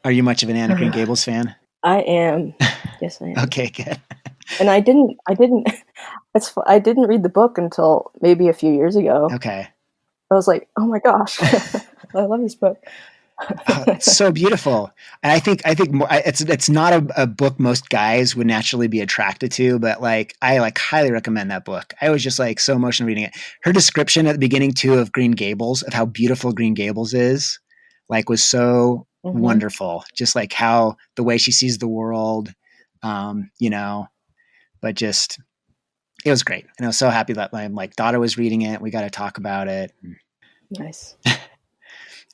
Are you much of an Anne of Green Gables fan? I am. Yes, I am. Okay, good. And I didn't read the book until maybe a few years ago. Okay. I was like, oh my gosh, I love this book. It's so beautiful. And I think it's not a book most guys would naturally be attracted to, but like, I like highly recommend that book. I was just like so emotional reading it. Her description at the beginning too of Green Gables, of how beautiful Green Gables is, like, was so wonderful. Just like how the way she sees the world, you know, but just, it was great. And I was so happy that my like daughter was reading it. We got to talk about it. Nice.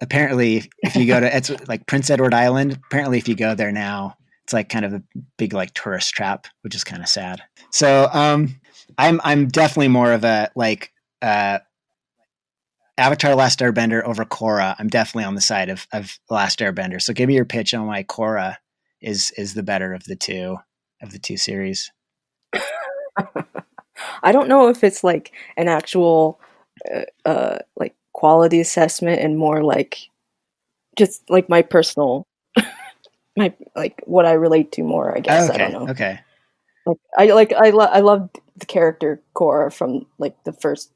Apparently, if you go to, it's like Prince Edward Island. Apparently, if you go there now, it's like kind of a big like tourist trap, which is kind of sad. So, I'm definitely more of a like Avatar: Last Airbender over Korra. I'm definitely on the side of Last Airbender. So, give me your pitch on why Korra is the better of the two series. I don't know if it's like an actual like quality assessment and more like just like my personal my like what I relate to more, I guess. Okay, I don't know. okay. Like I loved the character Korra from like the first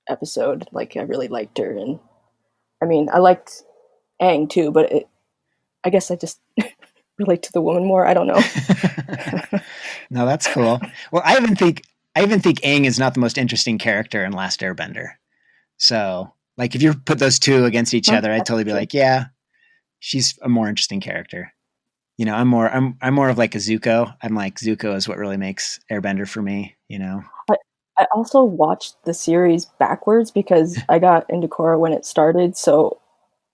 episode. Like I really liked her, and I mean I liked Aang too, but I guess I just relate to the woman more. I don't know. No, that's cool. Well, I even think Aang is not the most interesting character in Last Airbender. So, like, if you put those two against each other, I'd totally be like, yeah, she's a more interesting character. You know, I'm more of like a Zuko. I'm like, Zuko is what really makes Airbender for me, you know. I also watched the series backwards because I got into Korra when it started. So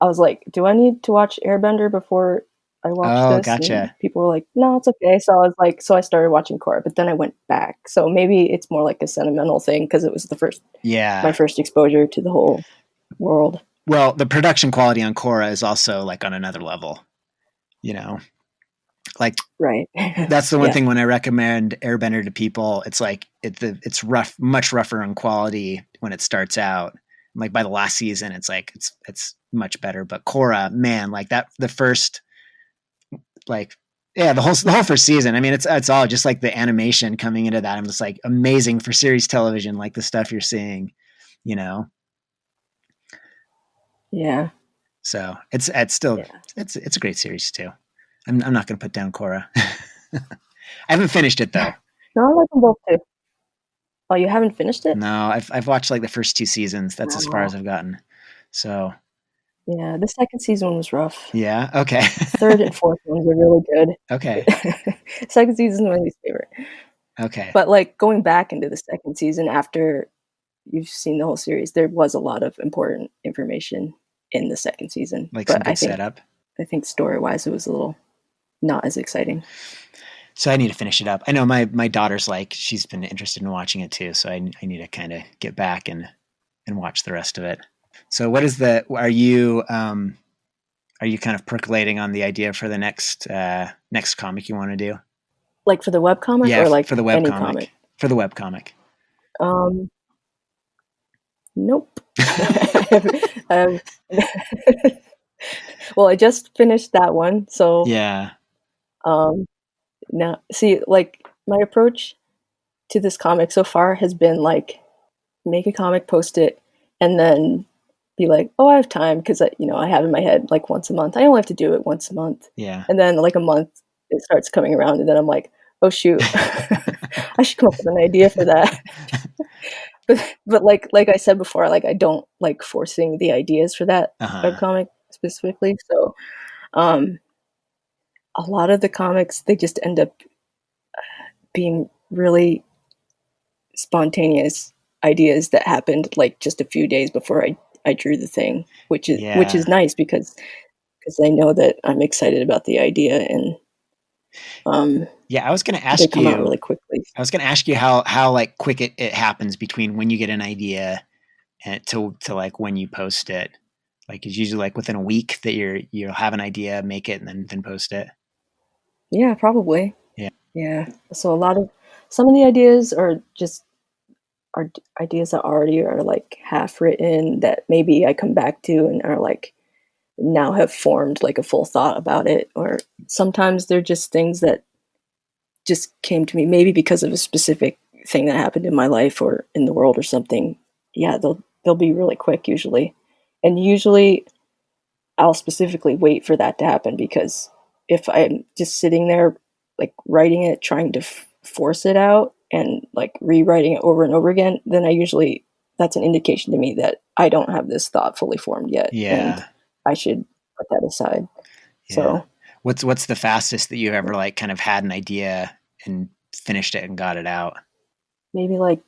I was like, do I need to watch Airbender before I watch this? Gotcha. And people were like, no, it's okay. So I was like, so I started watching Korra, but then I went back. So maybe it's more like a sentimental thing because it was my first exposure to the whole world. Well, the production quality on Korra is also like on another level, you know. Like, right. That's the one thing when I recommend Airbender to people, it's like it's rough, much rougher in quality when it starts out. Like by the last season, it's like it's much better. But Korra, man, like that the first like Yeah, the whole first season. I mean, it's all just like the animation coming into that. I'm just like amazing for series television, like the stuff you're seeing, you know. Yeah. So it's still Yeah. it's a great series too. I'm not going to put down Korra. I haven't finished it though. No, I like them both too. Oh, you haven't finished it? No, I've watched like the first 2 seasons. That's as far as Oh. I've gotten. So Yeah, the second season was rough. yeah, okay, Third and fourth ones are really good. okay, Second season is my least favorite. okay. But like going back into the second season after you've seen the whole series, there was a lot of important information in the second season. Like some But good setup. I think story wise it was a little not as exciting. So I need to finish it up. I know my daughter's like she's been interested in watching it too. So I need to kind of get back and watch the rest of it. So what is are you kind of percolating on the idea for the next comic you want to do? Like for the webcomic Yeah, or like for the web any comic. comic? For the webcomic. Nope. um, well, I just finished that one, so Yeah. now see, like my approach to this comic so far has been like make a comic, post it, and then be like, oh, I have time because I have in my head like once a month. I only have to do it once a month, Yeah. and then like a month it starts coming around, and then I'm like, oh shoot, I should come up with an idea for that. but like I said before, like I don't like forcing the ideas for that webcomic specifically. So a lot of the comics they just end up being really spontaneous ideas that happened like just a few days before I drew the thing, which is nice because I know that I'm excited about the idea and yeah, I was going to they ask come out you. really quickly. I was going to ask you how like quick it happens between when you get an idea and to like when you post it. Like it's usually like within a week that you'll have an idea, make it, and then post it. Yeah, probably. Yeah. Yeah. So some of the ideas are ideas that already are like half written that maybe I come back to and are like now have formed like a full thought about it. Or sometimes they're just things that just came to me maybe because of a specific thing that happened in my life or in the world or something. Yeah, they'll be really quick usually. And usually I'll specifically wait for that to happen because if I'm just sitting there like writing it, trying to force it out and like rewriting it over and over again, then that's an indication to me that I don't have this thought fully formed yet. Yeah. And I should put that aside. Yeah. So what's the fastest that you ever like kind of had an idea and finished it and got it out? maybe like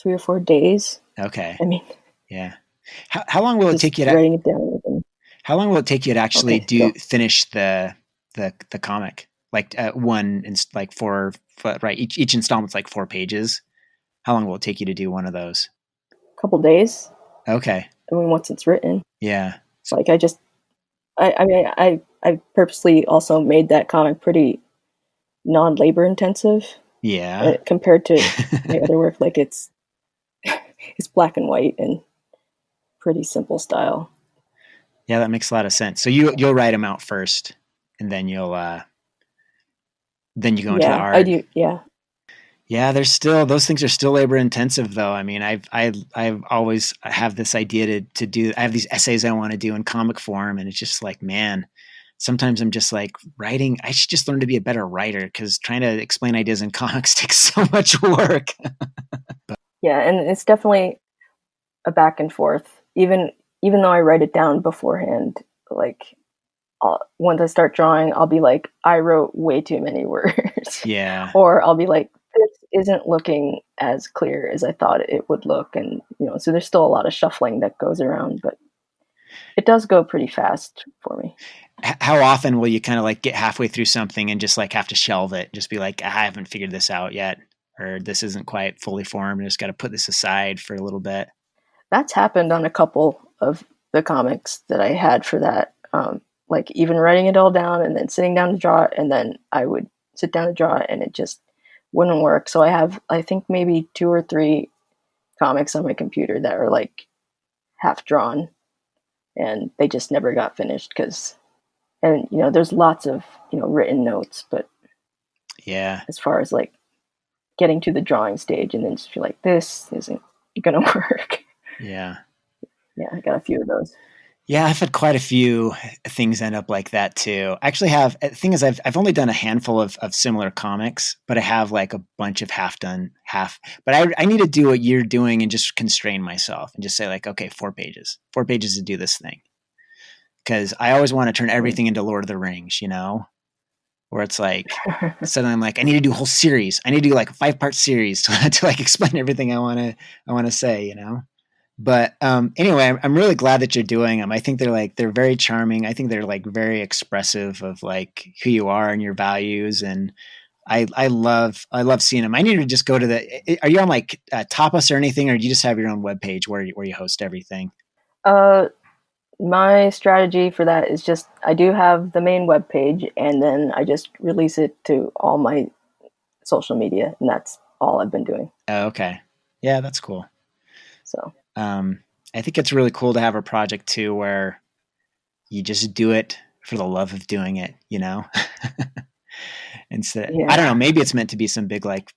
3 or 4 days. Okay. I mean, yeah. How long will it take you writing it down? How long will it take you to actually Okay, finish the comic? Like one like four, right? Each installment's like 4 pages. How long will it take you to do one of those? A couple days. Okay. I mean, once it's written. Yeah. Like I purposely also made that comic pretty non-labor intensive. Yeah. Compared to my other work, like it's black and white and pretty simple style. Yeah, that makes a lot of sense. So you'll write them out first, and then you go into the art. I do. Yeah. Yeah, there's still those things are still labor intensive though. I mean, I've always have this idea to do. I have these essays I want to do in comic form, and it's just like, man, sometimes I'm just like writing. I should just learn to be a better writer because trying to explain ideas in comics takes so much work. Yeah, and it's definitely a back and forth. Even though I write it down beforehand, like once I start drawing, I'll be like, I wrote way too many words. Yeah. Or I'll be like, this isn't looking as clear as I thought it would look, and so there's still a lot of shuffling that goes around, but it does go pretty fast for me. How often will you kind of like get halfway through something and just like have to shelve it? Just be like, I haven't figured this out yet, or this isn't quite fully formed. I just got to put this aside for a little bit. That's happened on a couple of the comics that I had for that. Like even writing it all down and then sitting down to draw it, and then I would sit down to draw it and it just wouldn't work. So I have, I think maybe 2 or 3 comics on my computer that are like half drawn and they just never got finished because And, there's lots of, written notes, but Yeah. as far as like getting to the drawing stage and then just feel like this isn't going to work. Yeah. Yeah, I got a few of those. Yeah, I've had quite a few things end up like that too. I actually have, the thing is, I've only done a handful of similar comics, but I have like a bunch of but I need to do what you're doing and just constrain myself and just say like, okay, 4 pages to do this thing. Cause I always want to turn everything into Lord of the Rings, where it's like, suddenly I'm like, I need to do a whole series. I need to do like a 5-part series to like explain everything I want to say, But anyway, I'm really glad that you're doing them. I think they're very charming. I think they're like very expressive of like who you are and your values. And I love seeing them. I need to just go to are you on like Tapas or anything, or do you just have your own webpage where you host everything? My strategy for that is just, I do have the main webpage, and then I just release it to all my social media, and that's all I've been doing. Oh, okay. Yeah, that's cool. So, I think it's really cool to have a project too, where you just do it for the love of doing it, Instead, yeah. I don't know, maybe it's meant to be some big like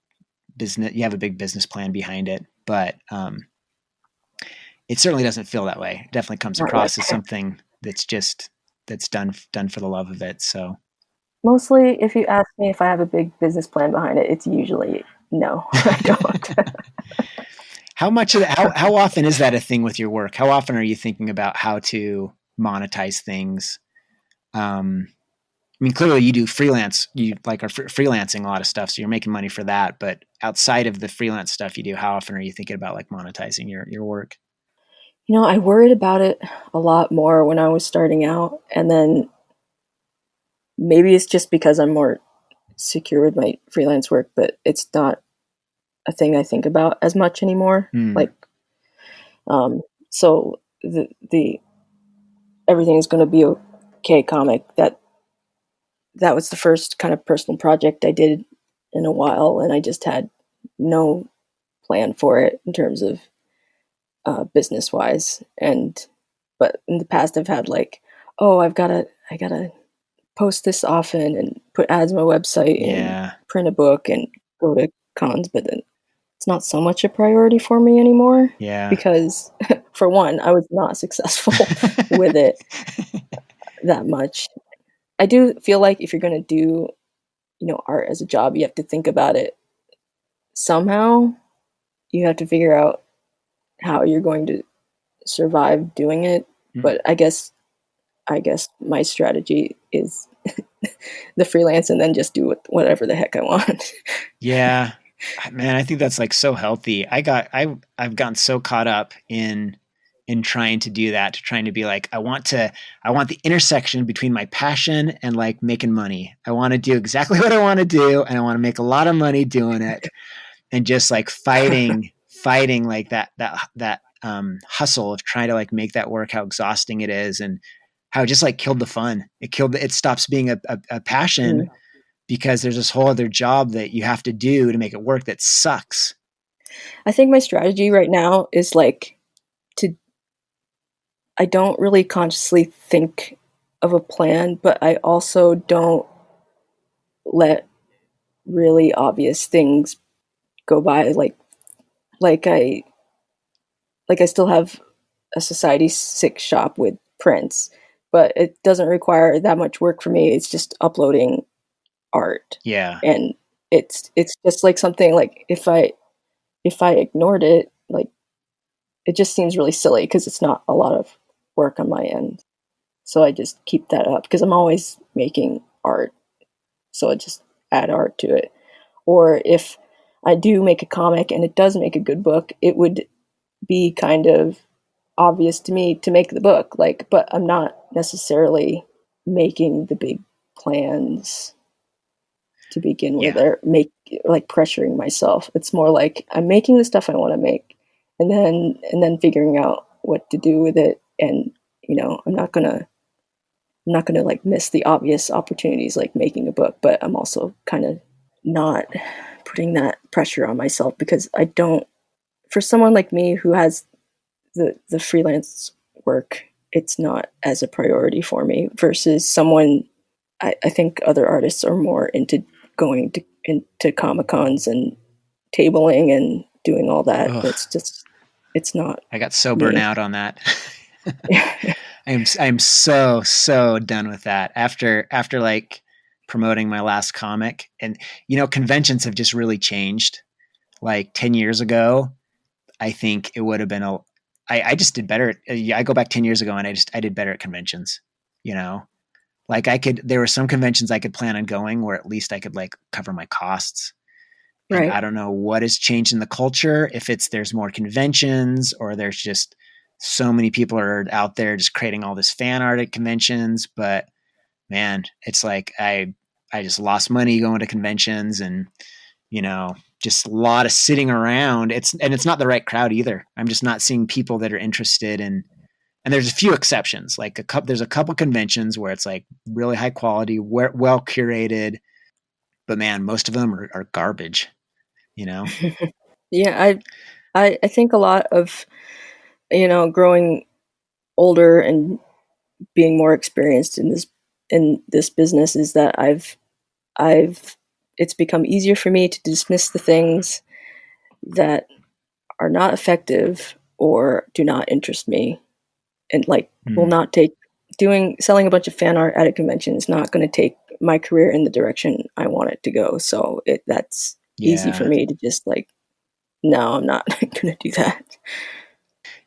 business. You have a big business plan behind it, but it certainly doesn't feel that way. It definitely comes across as something that's done for the love of it. So mostly, if you ask me if I have a big business plan behind it, it's usually no, I don't. how much of how often is that a thing with your work? How often are you thinking about how to monetize things? I mean, clearly you do freelance, you like are freelancing a lot of stuff. So you're making money for that, but outside of the freelance stuff you do, how often are you thinking about like monetizing your work? I worried about it a lot more when I was starting out, and then maybe it's just because I'm more secure with my freelance work, but it's not a thing I think about as much anymore. Like, so the everything is going to be okay comic, that was the first kind of personal project I did in a while, and I just had no plan for it in terms of business wise. But in the past I've had like, oh, I gotta post this often and put ads on my website and print a book and go to cons, but then it's not so much a priority for me anymore. Yeah. Because for one, I was not successful with it that much. I do feel like if you're going to do, art as a job, you have to think about it somehow. You have to figure out how you're going to survive doing it. But I guess my strategy is the freelance and then just do whatever the heck I want. Yeah, man, I think that's like so healthy. I've gotten so caught up in trying to do that, to trying to be like, I want the intersection between my passion and like making money. I want to do exactly what I want to do, and I want to make a lot of money doing it, and just like fighting like that hustle of trying to like make that work, how exhausting it is, and how it just like killed the fun. It stops being a passion because there's this whole other job that you have to do to make it work that sucks. I think my strategy right now is like I don't really consciously think of a plan, but I also don't let really obvious things go by. Like I still have a Society 6 shop with prints, but it doesn't require that much work for me. It's just uploading art. Yeah. And it's just like something like if I ignored it, like it just seems really silly because it's not a lot of work on my end. So I just keep that up because I'm always making art. So I just add art to it. Or if I do make a comic and it does make a good book, it would be kind of obvious to me to make the book, but I'm not necessarily making the big plans to begin with, or pressuring myself. It's more like I'm making the stuff I want to make, and then figuring out what to do with it. And I'm not gonna like miss the obvious opportunities like making a book, but I'm also kind of not putting that pressure on myself because for someone like me who has the freelance work it's not as a priority for me versus someone. I think other artists are more into going into Comic-Cons and tabling and doing all that. Ugh. It's not. I got so me. burnt out on that. I'm so done with that after like promoting my last comic. And conventions have just really changed. Like 10 years ago, I think it would have been I just did better. I go back 10 years ago and I did better at conventions, like there were some conventions I could plan on going where at least I could like cover my costs. And Right. I don't know what has changed in the culture, if there's more conventions or there's just so many people are out there just creating all this fan art at conventions. But man, it's like I just lost money going to conventions and, just a lot of sitting around. It's not the right crowd either. I'm just not seeing people that are interested in, and there's a few exceptions. Like there's a couple conventions where it's like really high quality, well curated, but man, most of them are garbage, Yeah, I think a lot of growing older and being more experienced in this business is that it's become easier for me to dismiss the things that are not effective or do not interest me, and will not take selling a bunch of fan art at a convention is not going to take my career in the direction I want it to go. So that's easy for me to just no, I'm not going to do that.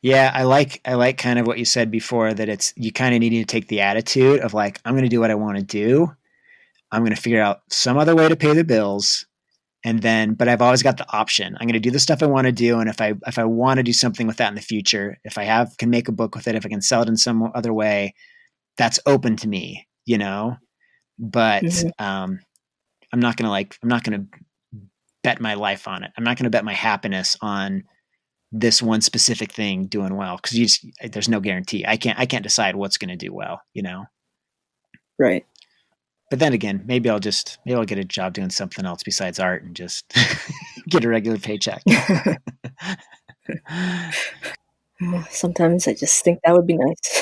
Yeah, I like kind of what you said before, that you kind of need to take the attitude of like, I'm going to do what I want to do. I'm going to figure out some other way to pay the bills. But I've always got the option. I'm going to do the stuff I want to do. And if I want to do something with that in the future, if I can make a book with it, if I can sell it in some other way, that's open to me, but, I'm not going to bet my life on it. I'm not going to bet my happiness on this one specific thing doing well. Cause there's no guarantee. I can't decide what's going to do well, Right. But then again, maybe I'll get a job doing something else besides art and just get a regular paycheck. Sometimes I just think that would be nice.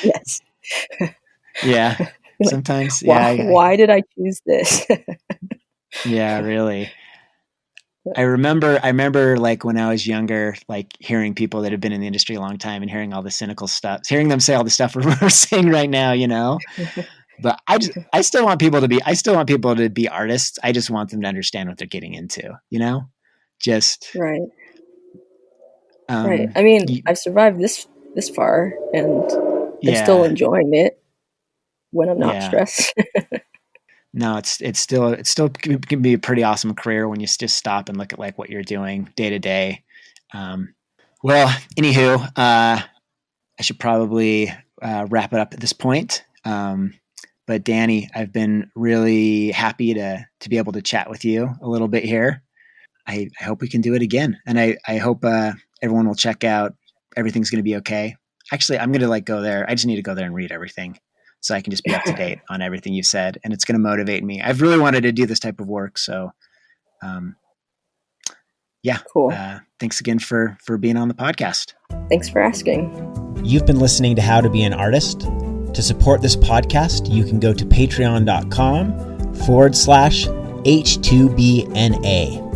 Yes. Yeah. Sometimes. Why did I choose this? Yeah, really. I remember like when I was younger, like hearing people that have been in the industry a long time and hearing all the cynical stuff, hearing them say all the stuff we're saying right now, But I still want people to be artists. I just want them to understand what they're getting into, just right. Right. I mean, I've survived this far and I'm still enjoying it when I'm not stressed. No, it still can be a pretty awesome career when you just stop and look at like what you're doing day to day. Well, anywho, I should probably wrap it up at this point. But Dani, I've been really happy to be able to chat with you a little bit here. I hope we can do it again. And I hope everyone will check out Everything's Gonna Be Okay. Actually, I'm going to go there. I just need to go there and read everything so I can just be up to date on everything you said. And it's going to motivate me. I've really wanted to do this type of work. So, yeah. Cool. Thanks again for being on the podcast. Thanks for asking. You've been listening to How to Be an Artist. To support this podcast, you can go to patreon.com/H2BNA.